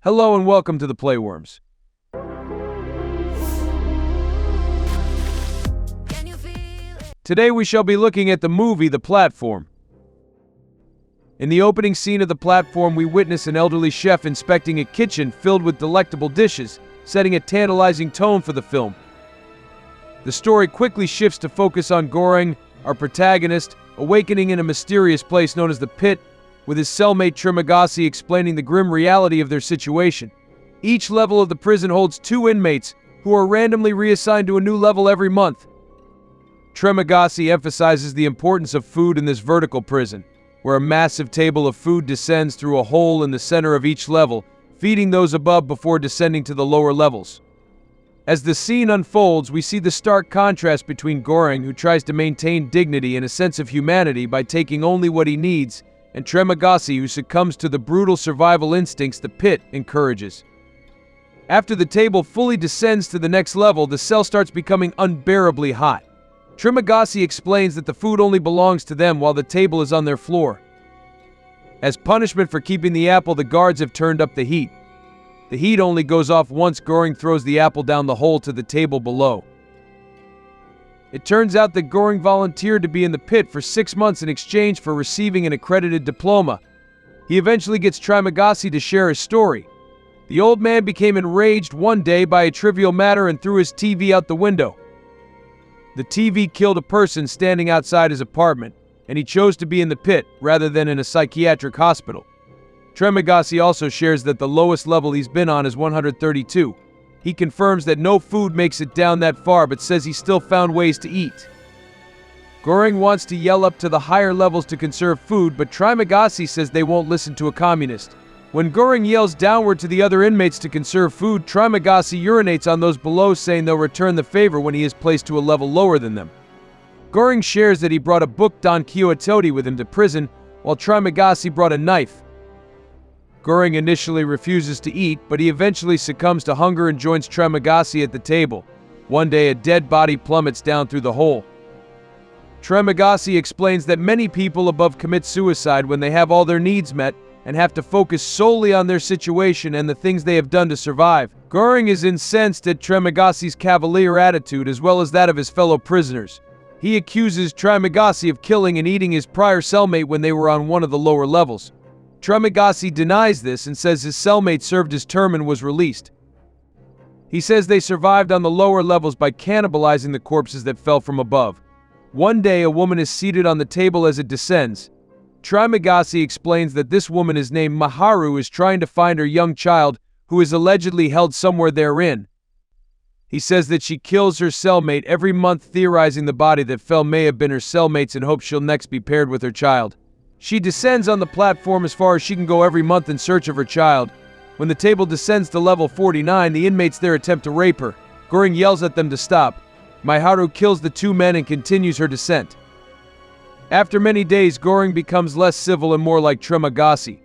Hello and welcome to the Playworms. Today we shall be looking at the movie The Platform. In the opening scene of The Platform, we witness an elderly chef inspecting a kitchen filled with delectable dishes, setting a tantalizing tone for the film. The story quickly shifts to focus on Goring, our protagonist, awakening in a mysterious place known as the Pit, with his cellmate Trimagasi explaining the grim reality of their situation. Each level of the prison holds 2 inmates, who are randomly reassigned to a new level every month. Trimagasi emphasizes the importance of food in this vertical prison, where a massive table of food descends through a hole in the center of each level, feeding those above before descending to the lower levels. As the scene unfolds, we see the stark contrast between Goring, who tries to maintain dignity and a sense of humanity by taking only what he needs, and Trimagasi, who succumbs to the brutal survival instincts the Pit encourages. After the table fully descends to the next level, the cell starts becoming unbearably hot. Trimagasi explains that the food only belongs to them while the table is on their floor. As punishment for keeping the apple, the guards have turned up the heat. The heat only goes off once Goring throws the apple down the hole to the table below. It turns out that Goring volunteered to be in the Pit for 6 months in exchange for receiving an accredited diploma. He eventually gets Trimagasi to share his story. The old man became enraged one day by a trivial matter and threw his TV out the window. The TV killed a person standing outside his apartment, and he chose to be in the Pit rather than in a psychiatric hospital. Trimagasi also shares that the lowest level he's been on is 132. He confirms that no food makes it down that far, but says he still found ways to eat. Goring wants to yell up to the higher levels to conserve food, but Trimagasi says they won't listen to a communist. When Goring yells downward to the other inmates to conserve food, Trimagasi urinates on those below, saying they'll return the favor when he is placed to a level lower than them. Goring shares that he brought a book Don Quixote with him to prison, while Trimagasi brought a knife. Goring initially refuses to eat, but he eventually succumbs to hunger and joins Trimagasi at the table. One day, a dead body plummets down through the hole. Trimagasi explains that many people above commit suicide when they have all their needs met and have to focus solely on their situation and the things they have done to survive. Goring is incensed at Trimagasi's cavalier attitude as well as that of his fellow prisoners. He accuses Trimagasi of killing and eating his prior cellmate when they were on one of the lower levels. Trimagasi denies this and says his cellmate served his term and was released. He says they survived on the lower levels by cannibalizing the corpses that fell from above. One day, a woman is seated on the table as it descends. Trimagasi explains that this woman is named Maharu is trying to find her young child, who is allegedly held somewhere therein. He says that she kills her cellmate every month, theorizing the body that fell may have been her cellmate's in hopes she'll next be paired with her child. She descends on the platform as far as she can go every month in search of her child. When the table descends to level 49, the inmates there attempt to rape her. Goring yells at them to stop. Maharu kills the 2 men and continues her descent. After many days, Goring becomes less civil and more like Trimagasi.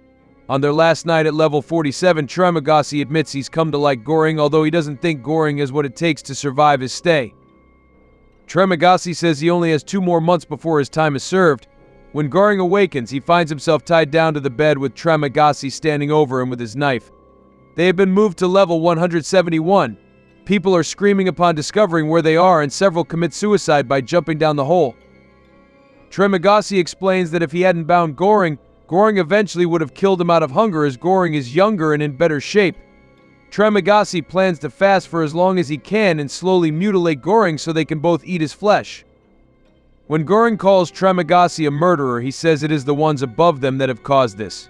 On their last night at level 47, Trimagasi admits he's come to like Goring, although he doesn't think Goring has what it takes to survive his stay. Trimagasi says he only has 2 more months before his time is served. When Goring awakens, he finds himself tied down to the bed with Trimagasi standing over him with his knife. They have been moved to level 171. People are screaming upon discovering where they are, and several commit suicide by jumping down the hole. Trimagasi explains that if he hadn't bound Goring, Goring eventually would have killed him out of hunger, as Goring is younger and in better shape. Trimagasi plans to fast for as long as he can and slowly mutilate Goring so they can both eat his flesh. When Goring calls Trimagasi a murderer, he says it is the ones above them that have caused this.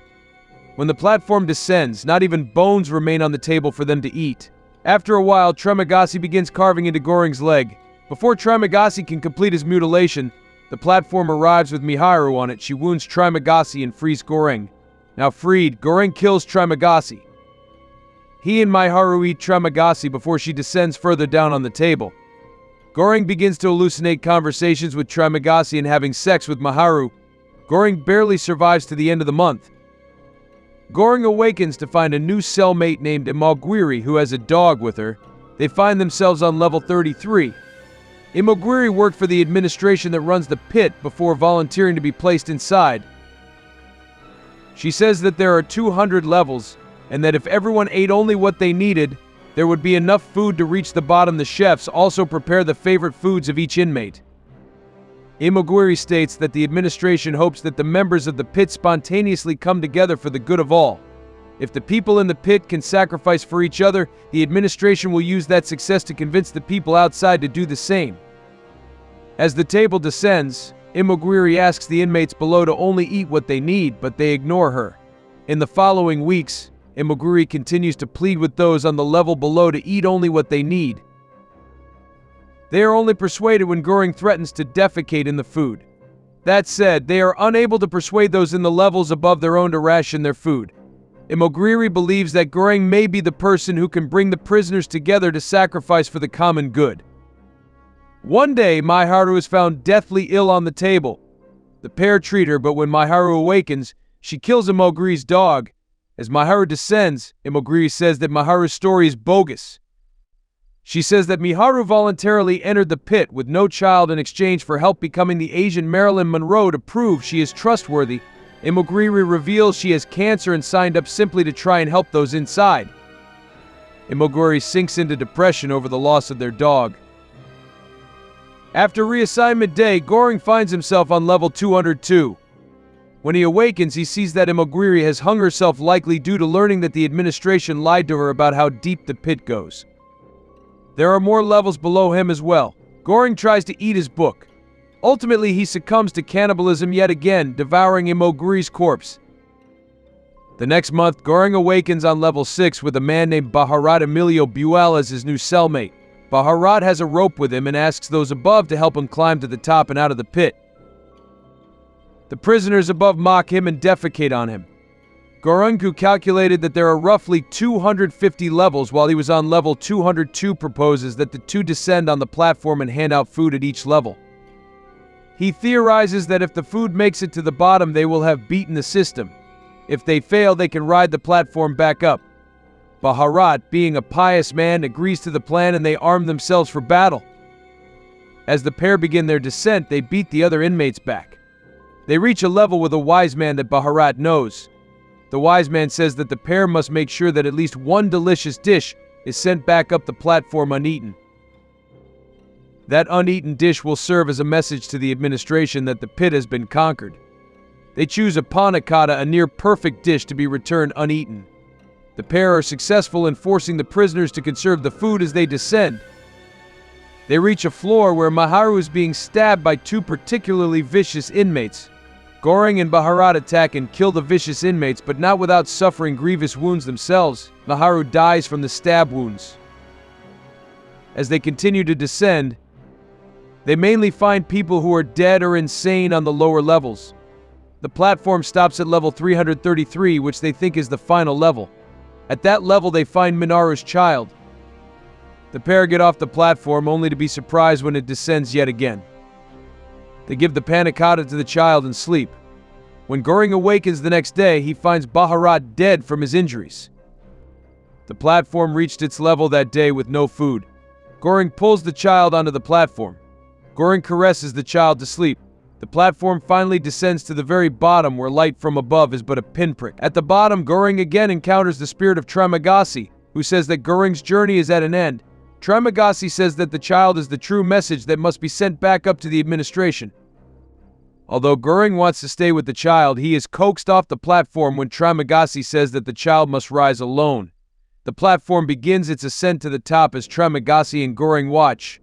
When the platform descends, not even bones remain on the table for them to eat. After a while, Trimagasi begins carving into Goring's leg. Before Trimagasi can complete his mutilation, the platform arrives with Miharu on it. She wounds Trimagasi and frees Goring. Now freed, Goring kills Trimagasi. He and Miharu eat Trimagasi before she descends further down on the table. Goring begins to hallucinate conversations with Trimagasi and having sex with Maharu. Goring barely survives to the end of the month. Goring awakens to find a new cellmate named Imogiri who has a dog with her. They find themselves on level 33. Imogiri worked for the administration that runs the Pit before volunteering to be placed inside. She says that there are 200 levels, and that if everyone ate only what they needed, there would be enough food to reach the bottom. The chefs also prepare the favorite foods of each inmate. Imogiri states that the administration hopes that the members of the pit spontaneously come together for the good of all. If the people in the pit can sacrifice for each other, the administration will use that success to convince the people outside to do the same. As the table descends, Imogiri asks the inmates below to only eat what they need, but they ignore her. In the following weeks, Imogiri continues to plead with those on the level below to eat only what they need. They are only persuaded when Goring threatens to defecate in the food. That said, they are unable to persuade those in the levels above their own to ration their food. Imogiri believes that Goring may be the person who can bring the prisoners together to sacrifice for the common good. One day, Miharu is found deathly ill on the table. The pair treat her, but when Miharu awakens, she kills Imogiri's dog. As Miharu descends, Imogiri says that Miharu's story is bogus. She says that Miharu voluntarily entered the pit with no child in exchange for help becoming the Asian Marilyn Monroe to prove she is trustworthy. Imogiri reveals she has cancer and signed up simply to try and help those inside. Imogiri sinks into depression over the loss of their dog. After reassignment day, Goring finds himself on level 202. When he awakens, he sees that Imogiri has hung herself, likely due to learning that the administration lied to her about how deep the pit goes. There are more levels below him as well. Goring tries to eat his book. Ultimately, he succumbs to cannibalism yet again, devouring Imogiri's corpse. The next month, Goring awakens on level 6 with a man named Bharat Emilio Buell as his new cellmate. Bharat has a rope with him and asks those above to help him climb to the top and out of the pit. The prisoners above mock him and defecate on him. Goring, who calculated that there are roughly 250 levels while he was on level 202, proposes that the two descend on the platform and hand out food at each level. He theorizes that if the food makes it to the bottom, they will have beaten the system. If they fail, they can ride the platform back up. Bharat, being a pious man, agrees to the plan and they arm themselves for battle. As the pair begin their descent, they beat the other inmates back. They reach a level with a wise man that Bharat knows. The wise man says that the pair must make sure that at least one delicious dish is sent back up the platform uneaten. That uneaten dish will serve as a message to the administration that the pit has been conquered. They choose a panna cotta, a near-perfect dish, to be returned uneaten. The pair are successful in forcing the prisoners to conserve the food as they descend. They reach a floor where Miharu is being stabbed by two particularly vicious inmates. Goring and Bharat attack and kill the vicious inmates, but not without suffering grievous wounds themselves. Miharu dies from the stab wounds. As they continue to descend, they mainly find people who are dead or insane on the lower levels. The platform stops at level 333, which they think is the final level. At that level, they find Minaru's child. The pair get off the platform only to be surprised when it descends yet again. They give the panna cotta to the child and sleep. When Goring awakens the next day, he finds Bharat dead from his injuries. The platform reached its level that day with no food. Goring pulls the child onto the platform. Goring caresses the child to sleep. The platform finally descends to the very bottom, where light from above is but a pinprick. At the bottom, Goring again encounters the spirit of Trimagasi, who says that Goring's journey is at an end. Trimagasi says that the child is the true message that must be sent back up to the administration. Although Goring wants to stay with the child, he is coaxed off the platform when Trimagasi says that the child must rise alone. The platform begins its ascent to the top as Trimagasi and Goring watch.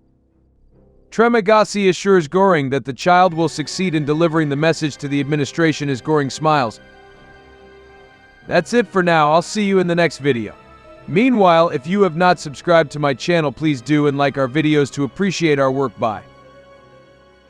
Trimagasi assures Goring that the child will succeed in delivering the message to the administration as Goring smiles. That's it for now. I'll see you in the next video. Meanwhile, if you have not subscribed to my channel, please do and like our videos to appreciate our work. Bye.